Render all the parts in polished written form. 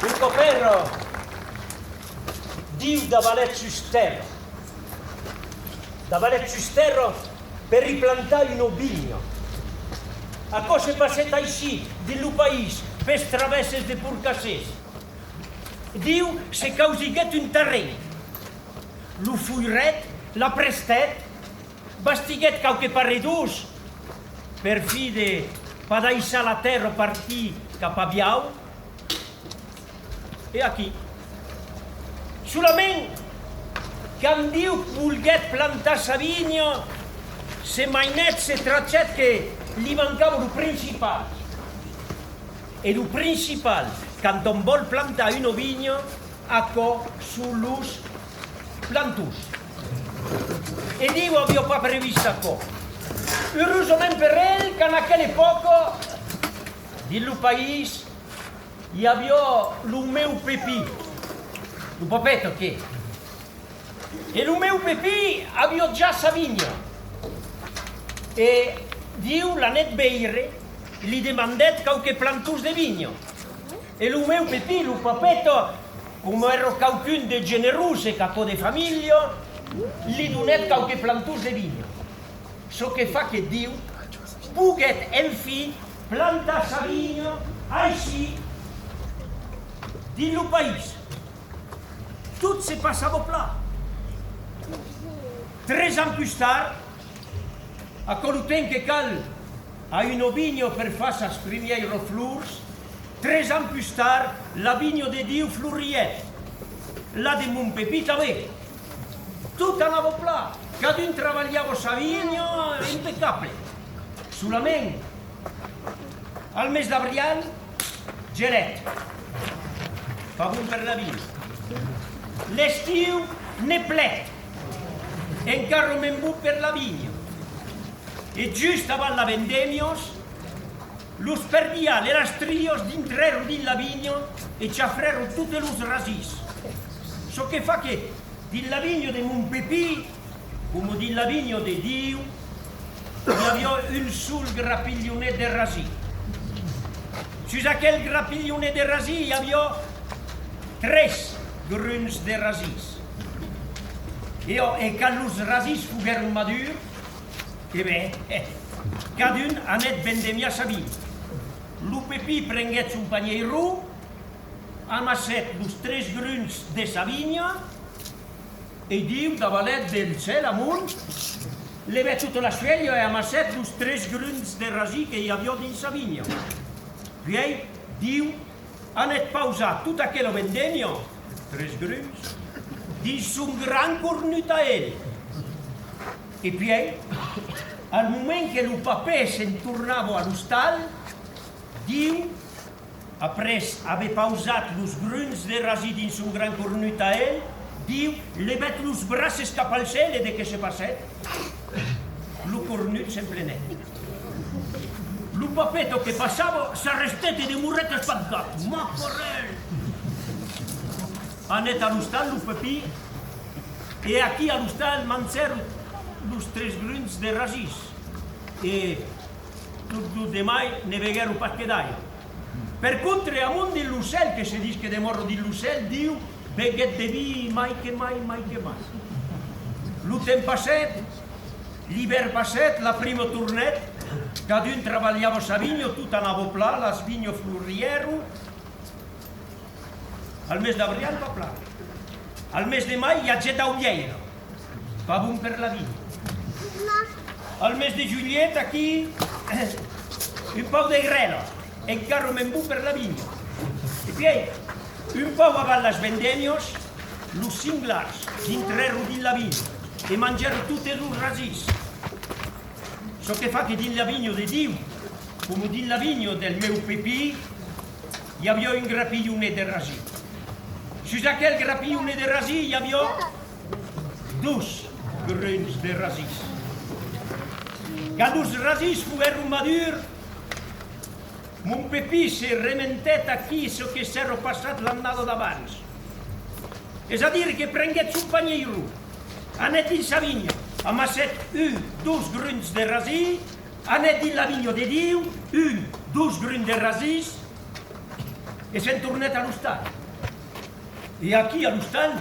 Un coperro Dio davalet sus terra. Davalet sus terra per riplantare un vigno. A cosa è passata ici, del paese, per travesses de purcassés. Dio se causiguet un terreny. Lo fuiret, la prestet, bastiguet qualque paredús, per fi de padaissar la terra partir cap a Biau. E aquí. Solament que em diu que volguet plantar sa vigna, se mainet, se trachet que li mancava el principal. E el principal, quand on vol plantar una vigna, aquò són los plantus. E diu havia pas previst aquò. Heurosament per ell, que en aquella època, dins el país, hi havia el meu pepí. El papet, què? E el meu pepí havia ja sa vigna. E diu l'anet veire, li demandet qualque plantus de vigna. E el meu pepí, el papet, com era qualcun de generós e capo de famiglia, li donet qualque plantus de vigna. So que fa que diu, poguet en fi plantar sa vigna així dins el país. Tot se passava pla. 3 anys plus tard, a quello temps que cal a una vigna per fer ses premières flors, 3 ans plus tard, la vigna de Diu floriet. La de mon pepí també. Tot anava pla. Cada un treballava sa vigna impecable. Solament, al mes d'abril, geret. Fa bon per la vigna. L'estiu ne plet. Encara me'n vull per la vigna. E just avant la vendèmios, los perdial e las trios dintrero din la vigna e ciafrero tutti los rasis. So che fa che din la vigna de mon pepí, come din la vigna de Diu, hi havia un sol grapiglionet de rasí. Sus aquel grapiglionet de rasí hi havia 3 gruns de rasís. E quan los rasís fugueren madurs, e bé, cada un anet vendemia sa vigna. Lo pepí prenguet son panyeiro, amasset los 3 gruns de sa vigna, e diu, davalet del cel amunt, levet tota la suella e amasset los 3 gruns de rasí que hi havia dins sa vigna. Puis, diu, anet pausat tota aquella vendemia, 3 gruns, dins son gran cornut a ell. E puis, al moment que el paper se'n tornava a l'hostal, diu, après haver pausat los gruns de rasí dins son gran cornut a ell, diu, levet los braces cap al cel e de què se passet, lo cornut s'emplenet. Lo papeto que passava s'arrestet e de morret espantat. Ma correl! Anet a l'hostal lo pepí e aquí a l'hostal manceru los 3 gruns de rasís. E tot lo demai ne vegueru pas que d'aia. Per contra, amunt de l'ocel, que se dis que de morro de l'ocel, diu, veguet de vi mai que mai, mai que mai. Lo temps passet, l'hivern passet, la prima tornet, cada un treballava sa vigna, tot anava pla, les vignes florieru. Al mes d'abril va pla. Al mes de mai hi ha geta ulleira. Va bon per la vigna. Al mes de juliet, aquí, un pau de grela. Encara me'n vull per la vigna. E puis, un pau avant les vendèmios, los cinglars dintrero dins la vigna e mangeru tutti los rasís. So che fa che dins la vigna de Diu, come dins la vigna del meu pepí, hi havia un grapiglionet de rasí. Sus aquel grapiglionet de rasí hi havia 2 gruns de rasís. Quand los rasís fugueron madurs, mon pepí se rementet aquí so que s'era passat l'annada d'abans. És a dir, que prenguet son panyeiro, anet dins sa vigna, amasset 1, 2 gruns de rasí, anet dins la vigna de Diu, 1, 2 gruns de rasís, e s'en tornat a l'hostal. E aquí a l'hostal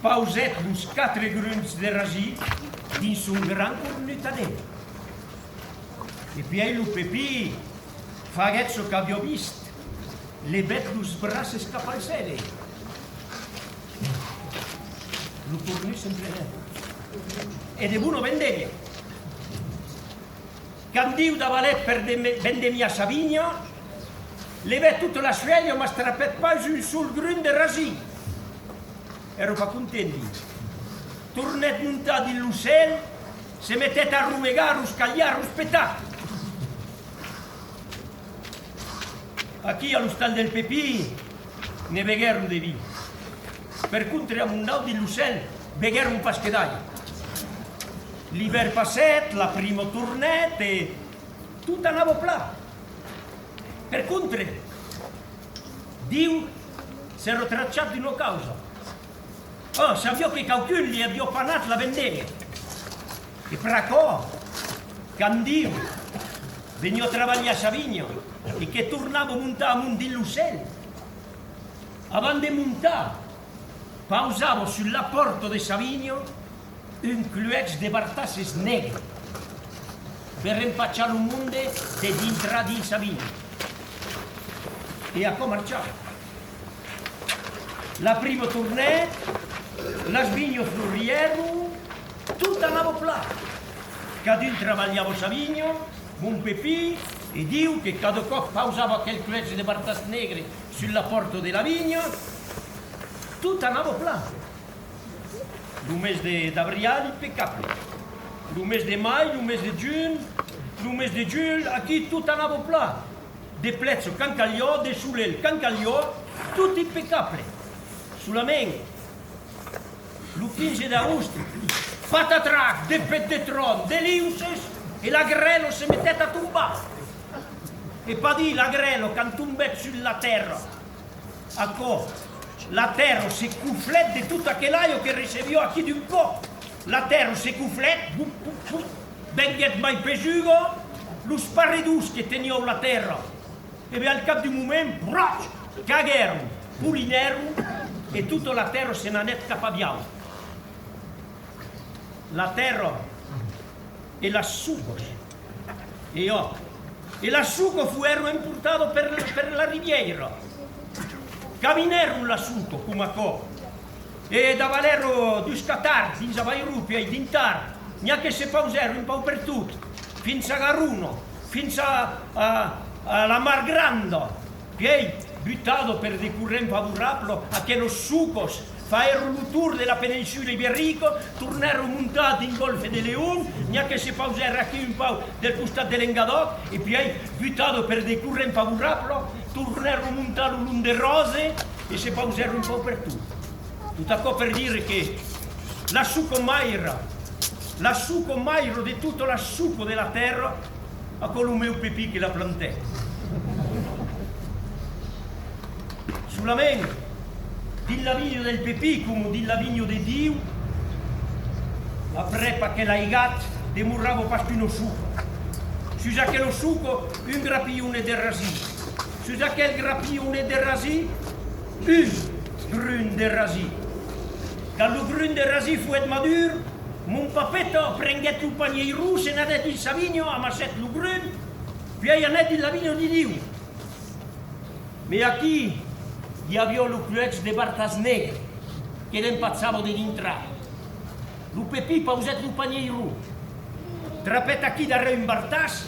pauset uns 4 gruns de rasí dins un gran cornetadet. E piei lo Pepí faguet so qu'aviò vist, levet los braces cap al cele. Lo tornè sempre e de buono vendemia. Candiu da valet per vendemia Savigno, levet tutta la sveglia ma strappet pas un sul grun de rasí. Ero pas contenti. Tornet muntat in l'ocel, se mettet a rumegar, ruscagliar, ruspetar. Aquí a l'hostal del Pepí ne vegueron de vi. Per contre a Mundau di l'ocel vegueron un paschedaio. L'hiver passet, la primo tornet e tot anava pla. Per contre, Diu s'ero tracciat d'una causa. Oh, saviò che qualcun li aviò panat la vendemia. E pracò, can Diu veniò a treballare a Savigno e che tornava a muntar amunt din l'ocel. Avant de muntar, pausavo sulla porta de Savigno un cluex de bartasses negre per empacciare un munde de dintra di Savigno. E a marciava. La prima tornée, la Svigno floriero, tutta andava pla. Cadun travagliavo Savigno, mon Pepí, e Diu che cada cop pausava quel cluex de bartas negre sulla porta della vigna, tutta andava pla. Lo mes d'avril, impeccable. Lo mes de mai, lo mes de giugno, lo mes de giugno, aquí tot anava pla. De plezzo, cancaliò, de sulel, cancaliò, tutto impeccable. Solament, lo 15 d'agosto, patatrac, de pet de tron, de liuses, e l'agrello se mettet a tombar. E pa di l'agrello, can tombet sulla terra. Acco, la terra se cuflet de tutto aquell'aio che ricevió aquí d'un po'. La terra se cuflet, venguet mai pesugo, lo sparredus che tenió la terra. E ve al cap d'un moment, broch, cagueron, pulineron, e tutta la terra se n'anet cap a Biau. La terra e la sucos. E la suco fueron importato per la riviera. Camineron la suco, come co. E da valero du scatar, dins a Vairupia e dintar, neanche se pausero un po' per tutto, fins a Garuno, fins a la Mar Grande, che buttato per dei currenti favorabili a che los sucos faero il tour della penisola iberica, tornarono montati in Golfo de Leon, neanche se pausero qui un po' del costato dell'Engadot, e poi buttato per dei currenti favorabili, tornarono montati l'onde rose e si pausero un po' per tutto. Tutto ciò per dire che la suco mairo di tutto la suco della terra a quello mio Pepí che la plantè. Solamente dilla vigno del Pepí come dilla vigno di Dio, a prepa che la igat demurravo pastuno suco. Susa che lo suco un grappione del rasì. Susa che il grappione del rasì un grun del rasì. Quand le grun del rasì fu et madur, mon papetto prenguet lo panier rouge e n'adet il Savigno, amasset lo grun, puis anet il Savigno di Dio. Mais aquí hi havia lo cluex de bartas negre, che l'empazzavo di dintra. Lo Pepí pauset lo panier rouge. Trapet aquí darrere un bartas,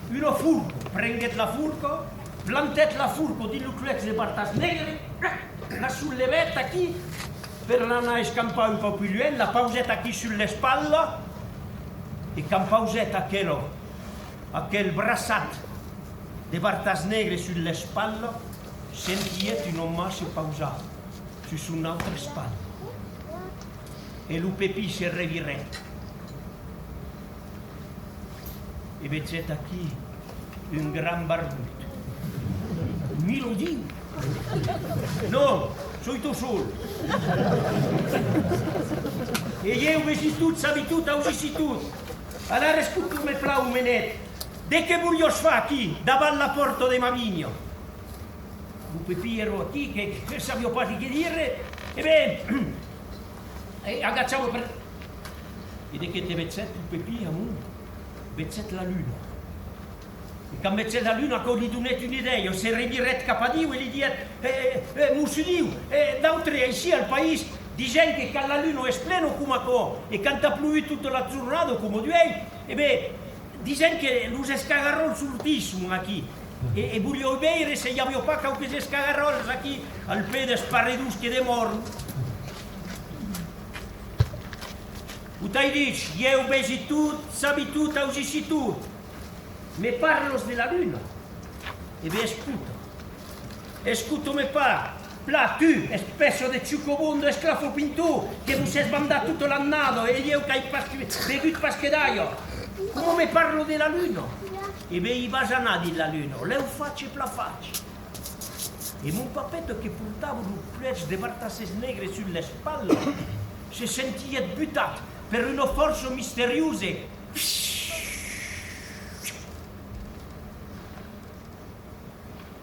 uno furco, prenguet la furco, plantet la furco di lo cluex de bartas negre, la sollevet aquí, per l'anar a scampare un po' più luen, la pausetta qui sulle spalle, e can pausetta aquel braçat de bartas negre sulle spalle, sentiet un home se pausava su un'altra spalla. E lo Pepí si reviret. E veget aquí un gran barbut. Mi lo diu. No, soy tu sol. E eu vegi tot, sabi tot, augissi tot. Ara escut com me plau menet. De què volios fa aquí, davant la porta de ma vigna? un pepiero qui che sappiamo pas che dire, e beh, e agacciamo per... E di che te vezzet un pepì, amore, vezzet la luna. E quand vezzet la luna, quand gli donete un'idea, se rediret cap a Dio e gli diet, musu Dio, d'altre ici al paese, dicono che quand la luna è pleno come co, e quand ha piovuto tutta la giornata come duei, e beh, dicono che los escagarrols surtissimo qui. E voglio vedere se gli avevo pas qualche escagarrols qui al piede sparedus che demorno. Utai dici, io vesi tutto, sabi tutto, ausissi tutto. Me parlos della luna. E vi escuto. Escuto me par. Pla tu, spesso de ciucobundo e sclafo pintù, che vi sei sbandato tutto l'annato e io che hai bevuto paschedaio. Come parlo della luna? E ve i basanati della luna, le facce pla faccia. E mon papetto che portava un plec de bartasses negre sulle spalle, si sentia buttato per una forza misteriosa.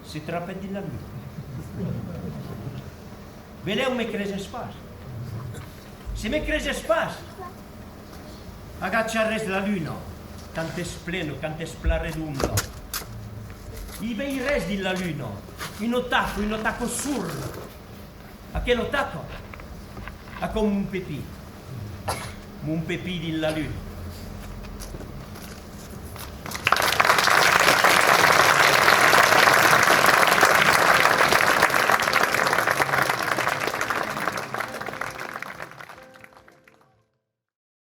Si trappè di la luna. Veleu me crese spas. Se me crese spas, agacciarres la luna, cante spleno, cante splaredundo. I bei res di la luna, in otaco surdo. A che l'otaco? A come un pepì di la luna.